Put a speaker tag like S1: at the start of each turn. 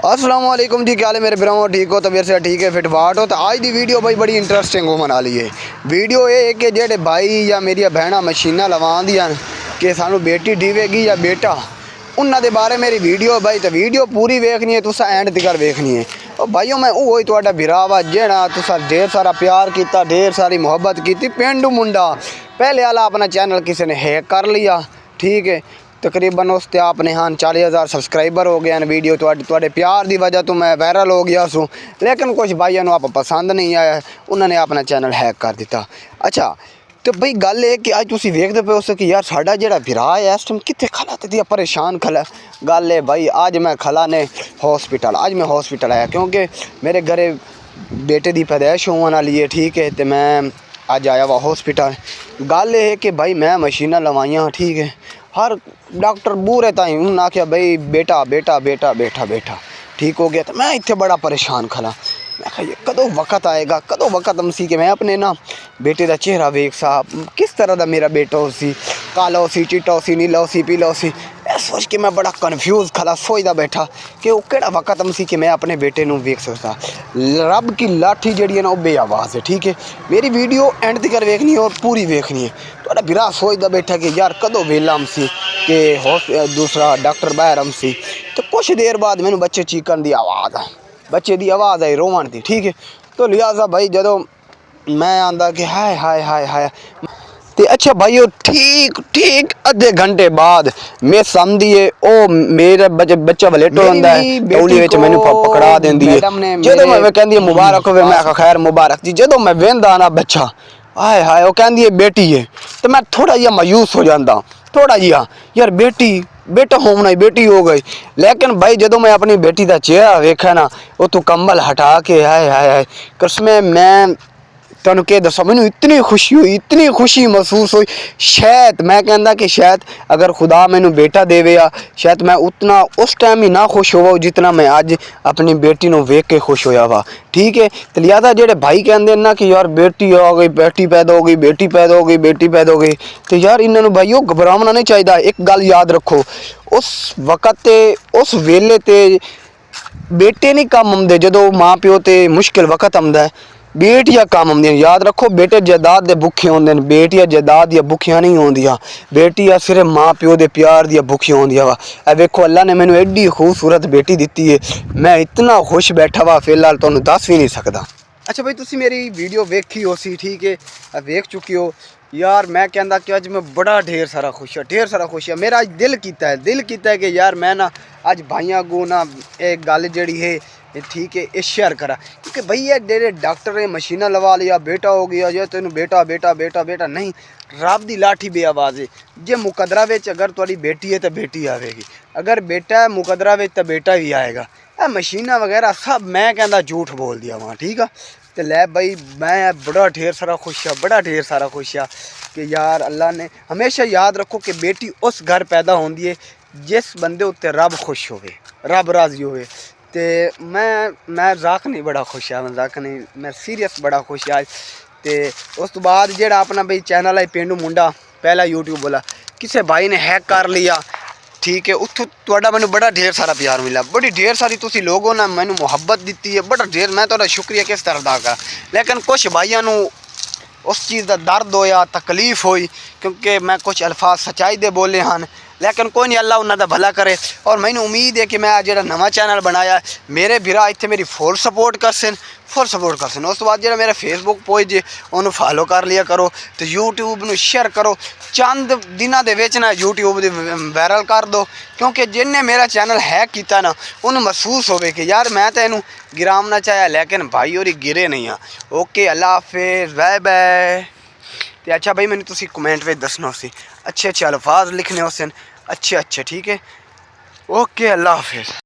S1: अस्सलामुअलैकुम जी, क्या हाल है मेरे भराओ? ठीक हो? तबीयत से ठीक है, फिट फाट हो? तो आज की वीडियो भाई बड़ी इंटरेस्टिंग हो मना ली है। वीडियो ये है कि जेडे भाई या मेरी भैन मशीना लवा दियां कि सानू बेटी डीवेगी या बेटा, उन्होंने बारे मेरी वीडियो भाई। तो वीडियो पूरी वेखनी है, तुसा एंड तक वेखनी है। और भाइयों मैं वही तुहाडा भरा वा जेड़ा तुसा ढेर सारा प्यार किया, ढेर सारी मुहब्बत की। पेंडू मुंडा पहले वाला अपना चैनल किसी ने हैक कर लिया, ठीक है। तकरीबन उस ते आपने हाँ 40,000 सब्सक्राइबर हो गए हैं। वीडियो थोड़े प्यार की वजह तो मैं वायरल हो गया सूँ, लेकिन कुछ भाइयों को आप पसंद नहीं आया, उन्होंने अपना चैनल हैक कर दिता। अच्छा तो भाई गल है कि अज तुम वेखते पे हो कि यार साडा जिहड़ा भरा है इस टाइम कितने खला ते परेशान खला। गल है भाई अज मैं खला ने हॉस्पिटल, अज मैं हॉस्पिटल आया क्योंकि मेरे घरे बेटे की पैदाइश होने वाली है, ठीक है। तो मैं अज आया वा हॉस्पिटल। गल है कि भाई मैं मशीना लवाइया, ठीक है। हर डॉक्टर बूरे ताई उन्हें आख्या भाई बेटा बेटा बेटा बेटा बेटा ठीक हो गया। तो मैं इतने बड़ा परेशान खला। मैं कहा ये कदों वक्त आएगा, कदों वक्त अमसी कि मैं अपने ना बेटे का चेहरा वेख सा, किस तरह का मेरा बेटा हो सी, काला हो सी, चिट्टा हो सी, नीला हो सी, पीला हो सी। सोच के मैं बड़ा कन्फ्यूज़ खला, सोचता बैठा कि वो केड़ा वक्त अमसी कि मैं अपने बेटे को वेख सकता। रब की लाठी जी है ना वो बेआवाज़ है, ठीक है। मेरी वीडियो एंड तक वेखनी है और पूरी वेखनी है। तो बिरा सोचता बैठा कि यार कदों वेला अमसी कि दूसरा डॉक्टर बाहर अमसी। तो कुछ देर बाद मैंने बच्चे चीकन की आवाज़ आई, बच्चे की आवाज़ आई रोवन की, ठीक है। तो लिहाजा भाई जो मैं आंदा कि हाय हाय हाय हाय। तो अच्छा भाई ठीक ठीक अद्धे घंटे बाद मैं समझिए ओ मेरा बच्चा वलेटो होंदा है, टोली विच मैनू पकड़ा देंदी है। जो मैं कहंदी है मुबारक होवे, मैं खैर मुबारक जी। जो मैं वेंदा ना बच्चा हाय हाय वो कहंदी है बेटी है, तो मैं थोड़ा जिहा मायूस हो जाता, थोड़ा जिहा यार बेटी बेटा होना ही बेटी हो गई। लेकिन भाई जो मैं अपनी बेटी का चेहरा वेखा ना वो तू कंबल हटा के हाय हाय हाय कसमें मैं तुहानू के दसा मैनू इतनी खुशी हुई, इतनी खुशी महसूस हुई। शायद मैं कहता कि शायद अगर खुदा मैनू बेटा देवे या शायद मैं उतना उस टाइम ही ना खुश होवा जितना मैं अज अपनी बेटी को वेख के खुश होया वा, ठीक है। तो लिहाजा जेडे भाई कहते ना कि यार बेटी हो गई, बेटी पैदा हो गई, बेटी पैदा हो गई, बेटी पैदा हो गई, तो यार इन्होंने भाईओ घबराना नहीं चाहिए। एक गल याद रखो, उस वक्त उस वेले ते बेटे नहीं कम आते, जो माँ प्यो ते मुश्किल वक्त आता है बेटियां काम आंदियां। याद रखो बेटे जायदाद दे भुखे होंदे ने, बेटियां जायदाद दियां भुखियां नहीं होंदियां। बेटियां सिर्फ माँ प्यो दे प्यार दियां भुखियां होंदियां वा। ए वेखो अल्लाह ने मैनू एड्डी खूबसूरत बेटी दी है, मैं इतना खुश बैठा वा फिलहाल तुहानू दस भी नहीं सकदा। अच्छा भाई तुसी मेरी वीडियो वेखी हो सी, ठीक है, वेख चुकी हो। यार मैं कहता कि अज मैं बड़ा ढेर सारा खुश है, ढेर सारा खुश है। मेरा अज दिल किया है कि यार मैं ना अज भाइयों को ना एक गल जी है, ठीक है, ये शेयर करा। क्योंकि भाई ये जेडे डॉक्टर मशीना लवा लिया बेटा हो गया जो तेन बेटा बेटा बेटा बेटा नहीं, रब की लाठी बेआवाज़ है। जे मुकदरा विच अगर तुहाडी बेटी है तो बेटी आएगी, अगर बेटा है मुकदरा विच तो बेटा भी आएगा। मशीना वगैरह सब मैं कहता झूठ बोल दिया वहाँ, ठीक है। तो लै भाई मैं बड़ा ढेर सारा खुश है, बड़ा ढेर सारा खुश है कि यार अल्लाह ने हमेशा याद रखो कि बेटी उस घर पैदा होती है जिस बंदे उत्ते रब खुश होवे, रब राजी होवे। तो मैं मजाक नहीं बड़ा खुश है, मजाक नहीं, मैं सीरियस बड़ा खुश है। तो उस तो बाद जेड़ा अपना भाई चैनल है पेंडू मुंडा पहला यूट्यूब वाला किसी भाई ने हैक कर लिया, ठीक है। उत्थों तुहाडा मैनू बड़ा ढेर सारा प्यार मिला, बड़ी ढेर सारी तुसी लोगों ने मैनू मुहब्बत दी है, बड़ा ढेर मैं तुहाडा शुक्रिया किस तरह अदा करा। लेकिन कुछ भाइयों नू उस चीज़ का दर्द होया, तकलीफ हुई क्योंकि मैं कुछ अल्फाज सच्चाई दे बोले हैं। लेकिन कोई नहीं, अल्लाह उन्होंने भला करे। और मैंने उम्मीद है कि मैं जो नवा चैनल बनाया मेरे भरा इतने मेरी फुल सपोर्ट कर सन, फुल सपोर्ट कर सन। उस बाद जो मेरा फेसबुक पेज जे उन्होंने फॉलो कर लिया करो, तो यूट्यूब में शेयर करो, चंद दिनों के विच ना यूट्यूब वायरल कर दो। क्योंकि जिन्हें मेरा चैनल हैक किया ना उन्हें महसूस हो कि यार मैं तो इनू गिरामना चाहया लेकिन भाई और गिरे नहीं हाँ। ओके अल्लाह हाफिज़, बाय बाय। तो अच्छा भाई मैंने तुसी कमेंट में दसना सी, अच्छे अच्छे अल्फाज लिखने हो सन, अच्छे अच्छे, ठीक है। ओके अल्लाह हाफिज़।